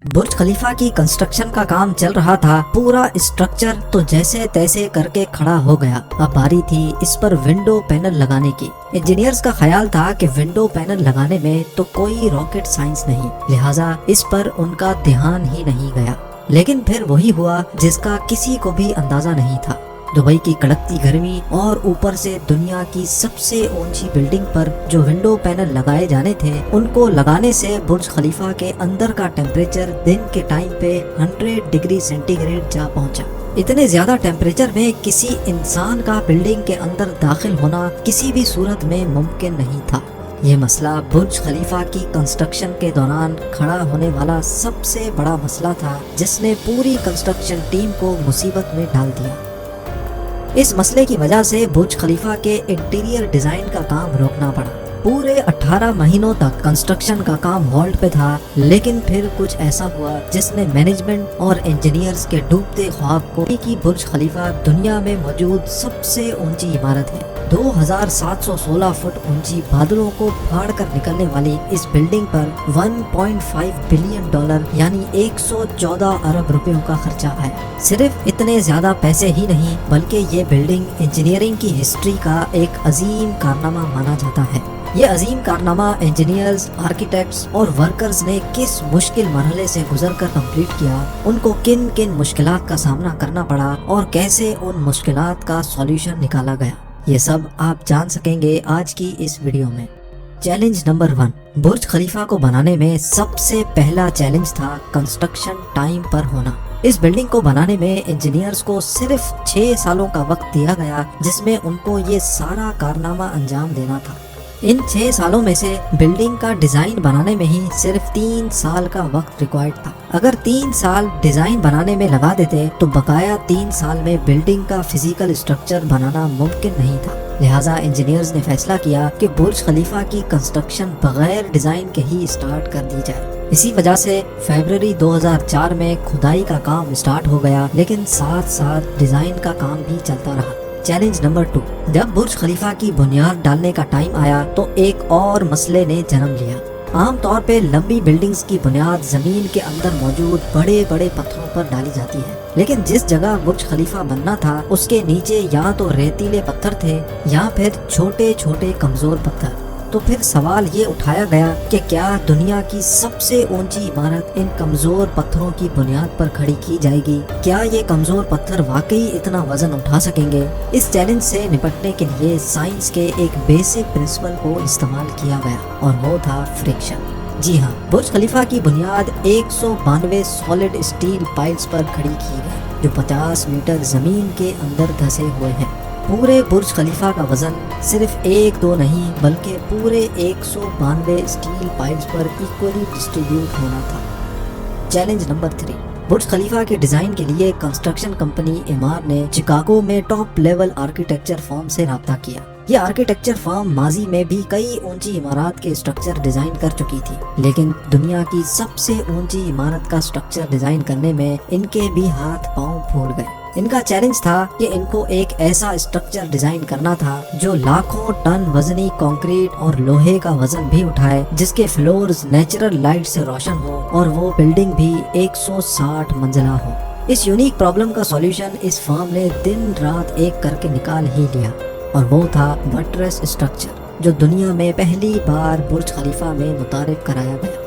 बुर्ज खलीफा की कंस्ट्रक्शन का काम चल रहा था। पूरा स्ट्रक्चर तो जैसे तैसे करके खड़ा हो गया। अब बारी थी इस पर विंडो पैनल लगाने की। इंजीनियर्स का ख्याल था कि विंडो पैनल लगाने में तो कोई रॉकेट साइंस नहीं, लिहाजा इस पर उनका ध्यान ही नहीं गया। लेकिन फिर वही हुआ जिसका किसी को भी अंदाजा नहीं था। दुबई की कड़कती गर्मी और ऊपर से दुनिया की सबसे ऊंची बिल्डिंग पर जो विंडो पैनल लगाए जाने थे, उनको लगाने से बुर्ज खलीफा के अंदर का टेम्परेचर दिन के टाइम पे 100 डिग्री सेंटीग्रेड जा पहुंचा। इतने ज्यादा टेम्परेचर में किसी इंसान का बिल्डिंग के अंदर दाखिल होना किसी भी सूरत में मुमकिन नहीं था। ये मसला बुर्ज खलीफा की कंस्ट्रक्शन के दौरान खड़ा होने वाला सबसे बड़ा मसला था, जिसने पूरी कंस्ट्रक्शन टीम को मुसीबत में डाल दिया। इस मसले की वजह से बुर्ज खलीफा के इंटीरियर डिजाइन का काम रोकना पड़ा। पूरे 18 महीनों तक कंस्ट्रक्शन का काम होल्ड पे था, लेकिन फिर कुछ ऐसा हुआ जिसने मैनेजमेंट और इंजीनियर्स के डूबते ख्वाब को कि बुर्ज खलीफा दुनिया में मौजूद सबसे ऊंची इमारत है। 2716 फुट ऊंची, बादलों को फाड़ कर निकलने वाली इस बिल्डिंग पर 1.5 बिलियन डॉलर यानी 114 अरब रुपयों का खर्चा आया। सिर्फ इतने ज्यादा पैसे ही नहीं, बल्कि ये बिल्डिंग इंजीनियरिंग की हिस्ट्री का एक अजीम कारनामा माना जाता है। ये अजीम कारनामा इंजीनियर्स, आर्किटेक्ट्स और वर्कर्स ने किस मुश्किल मरहले से गुजरकर कंप्लीट किया, उनको किन किन मुश्किलात का सामना करना पड़ा और कैसे उन मुश्किलात का सॉल्यूशन निकाला गया, ये सब आप जान सकेंगे आज की इस वीडियो में। चैलेंज नंबर 1, बुर्ज खलीफा को बनाने में सबसे पहला चैलेंज था कंस्ट्रक्शन टाइम पर होना। इस बिल्डिंग को बनाने में इंजीनियर्स को सिर्फ 6 सालों का वक्त दिया गया, जिसमें उनको ये सारा कारनामा अंजाम देना था। इन 6 सालों में से बिल्डिंग का डिजाइन बनाने में ही सिर्फ 3 साल का वक्त रिक्वायर्ड था। अगर 3 साल डिजाइन बनाने में लगा देते तो बकाया 3 साल में बिल्डिंग का फिजिकल स्ट्रक्चर बनाना मुमकिन नहीं था। लिहाजा इंजीनियर्स ने फैसला किया कि बुर्ज खलीफा की कंस्ट्रक्शन बगैर डिजाइन के ही स्टार्ट कर दी जाए। इसी वजह से फरवरी 2004 में खुदाई का काम स्टार्ट हो गया, लेकिन साथ साथ डिजाइन का काम भी चलता रहा। चैलेंज नंबर 2, जब बुर्ज खलीफा की बुनियाद डालने का टाइम आया तो एक और मसले ने जन्म लिया। आमतौर पे लंबी बिल्डिंग्स की बुनियाद जमीन के अंदर मौजूद बड़े बड़े पत्थरों पर डाली जाती है, लेकिन जिस जगह बुर्ज खलीफा बनना था उसके नीचे या तो रेतीले पत्थर थे या फिर छोटे छोटे कमजोर पत्थर। तो फिर सवाल ये उठाया गया कि क्या दुनिया की सबसे ऊंची इमारत इन कमजोर पत्थरों की बुनियाद पर खड़ी की जाएगी? क्या ये कमजोर पत्थर वाकई इतना वजन उठा सकेंगे? इस चैलेंज से निपटने के लिए साइंस के एक बेसिक प्रिंसिपल को इस्तेमाल किया गया और वो था फ्रिक्शन। जी हाँ, बुर्ज खलीफा की बुनियाद 192 सॉलिड स्टील पाइल्स पर खड़ी की गई, जो 50 मीटर जमीन के अंदर धंसे हुए हैं। पूरे बुर्ज खलीफा का वजन सिर्फ 1-2 नहीं, बल्कि पूरे 192 स्टील पाइल्स पर इक्वली डिस्ट्रीब्यूट होना था। चैलेंज नंबर 3, बुर्ज खलीफा के डिजाइन के लिए कंस्ट्रक्शन कंपनी एमार ने शिकागो में टॉप लेवल आर्किटेक्चर फर्म से राब्ता किया। ये आर्किटेक्चर फर्म माजी में भी कई ऊंची इमारत के स्ट्रक्चर डिजाइन कर चुकी थी, लेकिन दुनिया की सबसे ऊंची इमारत का स्ट्रक्चर डिजाइन करने में इनके भी हाथ पांव फूल गए। इनका चैलेंज था कि इनको एक ऐसा स्ट्रक्चर डिजाइन करना था जो लाखों टन वजनी कंक्रीट और लोहे का वजन भी उठाए, जिसके फ्लोर्स नेचुरल लाइट से रोशन हो और वो बिल्डिंग भी 160 मंजिला हो। इस यूनिक प्रॉब्लम का सॉल्यूशन इस फर्म ने दिन रात एक करके निकाल ही लिया, और वो था बटरेस स्ट्रक्चर, जो दुनिया में पहली बार बुर्ज खलीफा में मुतारिफ कराया गया।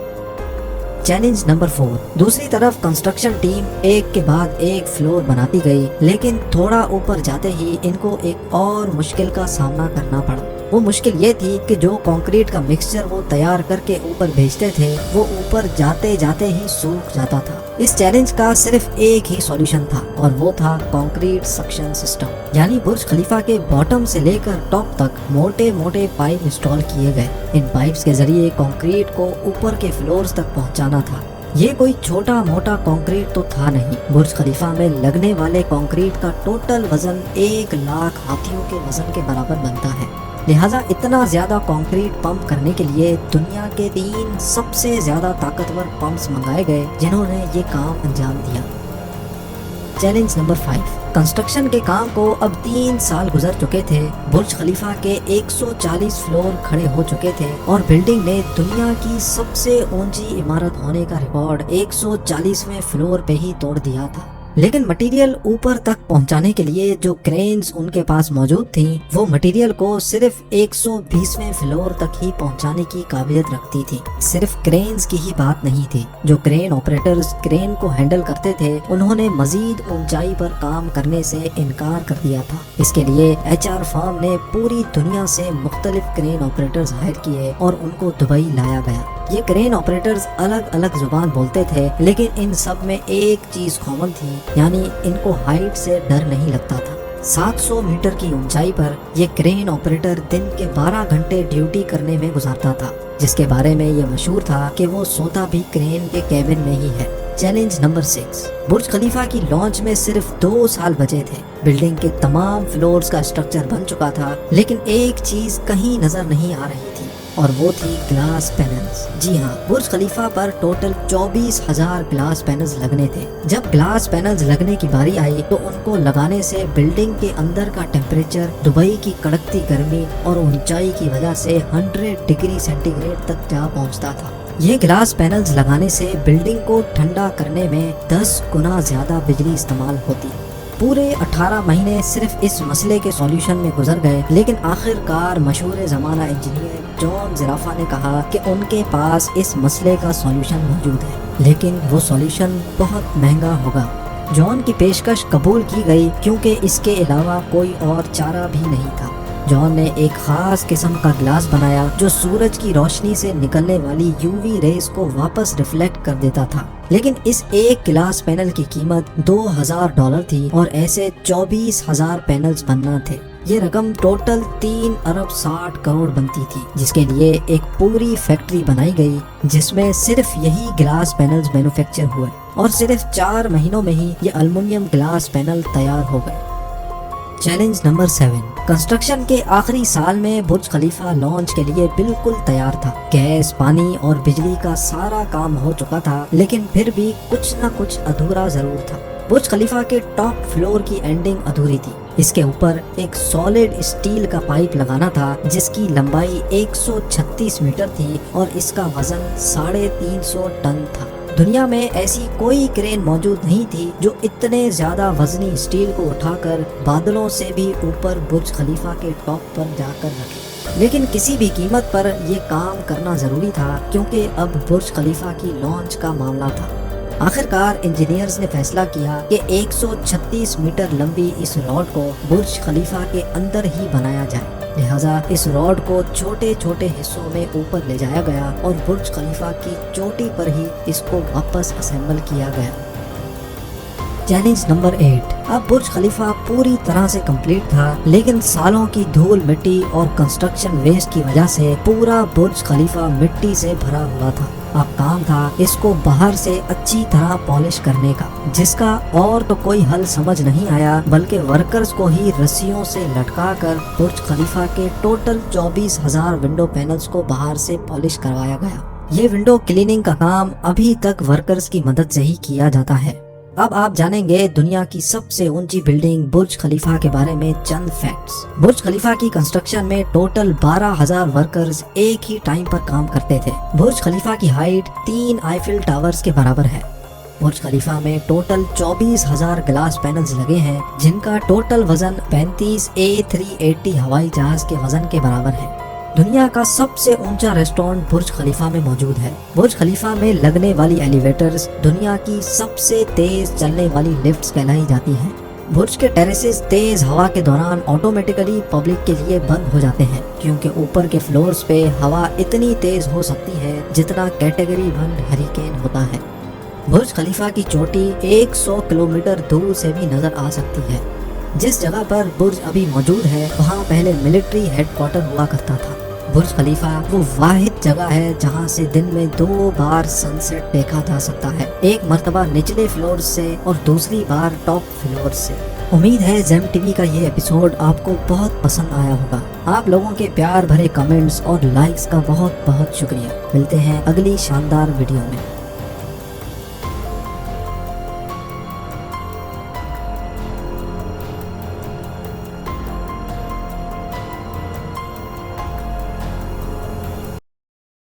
चैलेंज नंबर 4, दूसरी तरफ कंस्ट्रक्शन टीम एक के बाद एक फ्लोर बनाती गई, लेकिन थोड़ा ऊपर जाते ही इनको एक और मुश्किल का सामना करना पड़ा। वो मुश्किल ये थी कि जो कंक्रीट का मिक्सचर वो तैयार करके ऊपर भेजते थे, वो ऊपर जाते जाते ही सूख जाता था। इस चैलेंज का सिर्फ एक ही सॉल्यूशन था, और वो था कंक्रीट सक्शन सिस्टम। यानी बुर्ज खलीफा के बॉटम से लेकर टॉप तक मोटे मोटे पाइप इंस्टॉल किए गए। इन पाइप्स के जरिए कंक्रीट को ऊपर के फ्लोर्स तक पहुंचाना था। ये कोई छोटा मोटा कंक्रीट तो था नहीं। बुर्ज खलीफा में लगने वाले कंक्रीट का टोटल वजन 1 लाख हाथियों के वजन के बराबर बनता है। लिहाजा इतना ज्यादा कंक्रीट पंप करने के लिए दुनिया के 3 सबसे ज्यादा ताकतवर पंप्स मंगाए गए, जिन्होंने ये काम अंजाम दिया। चैलेंज नंबर 5, कंस्ट्रक्शन के काम को अब 3 साल गुजर चुके थे। बुर्ज खलीफा के 140 फ्लोर खड़े हो चुके थे और बिल्डिंग ने दुनिया की सबसे ऊंची इमारत होने का रिकॉर्ड 140वें फ्लोर पे ही तोड़ दिया था। लेकिन मटेरियल ऊपर तक पहुंचाने के लिए जो क्रेन्स उनके पास मौजूद थी, वो मटेरियल को सिर्फ 120वें फ्लोर तक ही पहुंचाने की काबिलियत रखती थी। सिर्फ क्रेन्स की ही बात नहीं थी, जो क्रेन ऑपरेटर्स क्रेन को हैंडल करते थे, उन्होंने मजीद ऊंचाई पर काम करने से इनकार कर दिया था। इसके लिए HR फर्म ने पूरी दुनिया से मुख्तलिफ क्रेन ऑपरेटर्स हायर किए और उनको दुबई लाया गया। ये क्रेन ऑपरेटर्स अलग अलग जुबान बोलते थे, लेकिन इन सब में एक चीज कॉमन थी, यानी इनको हाइट से डर नहीं लगता था। 700 मीटर की ऊंचाई पर ये क्रेन ऑपरेटर दिन के 12 घंटे ड्यूटी करने में गुजारता था, जिसके बारे में ये मशहूर था कि वो सोता भी क्रेन के केबिन में ही है। Challenge number 6। बुर्ज खलीफा की लॉन्च में सिर्फ 2 साल बचे थे। बिल्डिंग के तमाम फ्लोर्स का स्ट्रक्चर बन चुका था, लेकिन एक चीज कहीं नजर नहीं आ रही थी, और वो थी ग्लास पैनल्स। जी हाँ, बुर्ज खलीफा पर टोटल 24,000 ग्लास पैनल्स लगने थे। जब ग्लास पैनल्स लगने की बारी आई तो उनको लगाने से बिल्डिंग के अंदर का टेम्परेचर दुबई की कड़कती गर्मी और ऊंचाई की वजह से 100 डिग्री सेंटीग्रेड तक जा पहुंचता था। ये ग्लास पैनल्स लगाने से बिल्डिंग को ठंडा करने में 10 गुना ज्यादा बिजली इस्तेमाल होती। पूरे 18 महीने सिर्फ इस मसले के सॉल्यूशन में गुजर गए, लेकिन आखिरकार मशहूर ज़माना इंजीनियर जॉन ज़राफा ने कहा कि उनके पास इस मसले का सॉल्यूशन मौजूद है, लेकिन वो सॉल्यूशन बहुत महंगा होगा। जॉन की पेशकश कबूल की गई क्योंकि इसके अलावा कोई और चारा भी नहीं था। जॉन ने एक खास किस्म का ग्लास बनाया जो सूरज की रोशनी से निकलने वाली UV रेस को वापस रिफ्लेक्ट कर देता था। लेकिन इस एक ग्लास पैनल की कीमत $2,000 थी और ऐसे 24,000 पैनल्स बनना थे। ये रकम टोटल 3 अरब 60 करोड़ बनती थी, जिसके लिए एक पूरी फैक्ट्री बनाई गई जिसमें सिर्फ यही ग्लास पैनल्स मैन्युफैक्चर हुए, और सिर्फ 4 महीनों में ही ये एल्युमिनियम ग्लास पैनल तैयार हो गए। Challenge number 7। कंस्ट्रक्शन के आखिरी साल में बुर्ज खलीफा लॉन्च के लिए बिल्कुल तैयार था। गैस, पानी और बिजली का सारा काम हो चुका था, लेकिन फिर भी कुछ न कुछ अधूरा जरूर था। बुर्ज खलीफा के टॉप फ्लोर की एंडिंग अधूरी थी। इसके ऊपर एक सॉलिड स्टील का पाइप लगाना था जिसकी लंबाई 136 मीटर थी और इसका वजन 350 टन था। दुनिया में ऐसी कोई क्रेन मौजूद नहीं थी जो इतने ज्यादा वजनी स्टील को उठाकर बादलों से भी ऊपर बुर्ज खलीफा के टॉप पर जाकर रखे। लेकिन किसी भी कीमत पर यह काम करना जरूरी था, क्योंकि अब बुर्ज खलीफा की लॉन्च का मामला था। आखिरकार इंजीनियर्स ने फैसला किया कि 136 मीटर लंबी इस रॉड को बुर्ज खलीफा के अंदर ही बनाया जाए। लिहाजा इस रॉड को छोटे छोटे हिस्सों में ऊपर ले जाया गया और बुर्ज खलीफा की चोटी पर ही इसको वापस असेंबल किया गया। Challenge number 8। अब बुर्ज खलीफा पूरी तरह से कंप्लीट था, लेकिन सालों की धूल मिट्टी और कंस्ट्रक्शन वेस्ट की वजह से पूरा बुर्ज खलीफा मिट्टी से भरा हुआ था। अब काम था इसको बाहर से अच्छी तरह पॉलिश करने का, जिसका और तो कोई हल समझ नहीं आया, बल्कि वर्कर्स को ही रस्सियों से लटकाकर बुर्ज खलीफा के टोटल 24,000 विंडो पैनल्स को बाहर से पॉलिश करवाया गया। ये विंडो क्लीनिंग का काम अभी तक वर्कर्स की मदद से ही किया जाता है। अब आप जानेंगे दुनिया की सबसे ऊंची बिल्डिंग बुर्ज खलीफा के बारे में चंद फैक्ट्स। बुर्ज खलीफा की कंस्ट्रक्शन में टोटल 12,000 वर्कर्स एक ही टाइम पर काम करते थे। बुर्ज खलीफा की हाइट 3 आईफिल टावर्स के बराबर है। बुर्ज खलीफा में टोटल 24,000 ग्लास पैनल्स लगे हैं, जिनका टोटल वजन 35 A380 हवाई जहाज के वजन के बराबर है। दुनिया का सबसे ऊंचा रेस्टोरेंट बुर्ज खलीफा में मौजूद है। बुर्ज खलीफा में लगने वाली एलिवेटर्स दुनिया की सबसे तेज चलने वाली लिफ्ट्स कहलाई जाती हैं। बुर्ज के टेरेसेस तेज हवा के दौरान ऑटोमेटिकली पब्लिक के लिए बंद हो जाते हैं, क्योंकि ऊपर के फ्लोर्स पे हवा इतनी तेज हो सकती है जितना कैटेगरी 1 हरिकेन होता है। बुर्ज खलीफा की चोटी 100 किलोमीटर दूर से भी नजर आ सकती है। जिस जगह पर बुर्ज अभी मौजूद है वहाँ पहले मिलिट्री हेडक्वार्टर हुआ करता था। बुर्ज खलीफा वो वाहिद जगह है जहाँ से दिन में 2 बार सनसेट देखा जा सकता है, एक मर्तबा निचले फ्लोर से और दूसरी बार टॉप फ्लोर से। उम्मीद है ज़ेम टीवी का ये एपिसोड आपको बहुत पसंद आया होगा। आप लोगों के प्यार भरे कमेंट्स और लाइक्स का बहुत बहुत शुक्रिया। मिलते हैं अगली शानदार वीडियो में।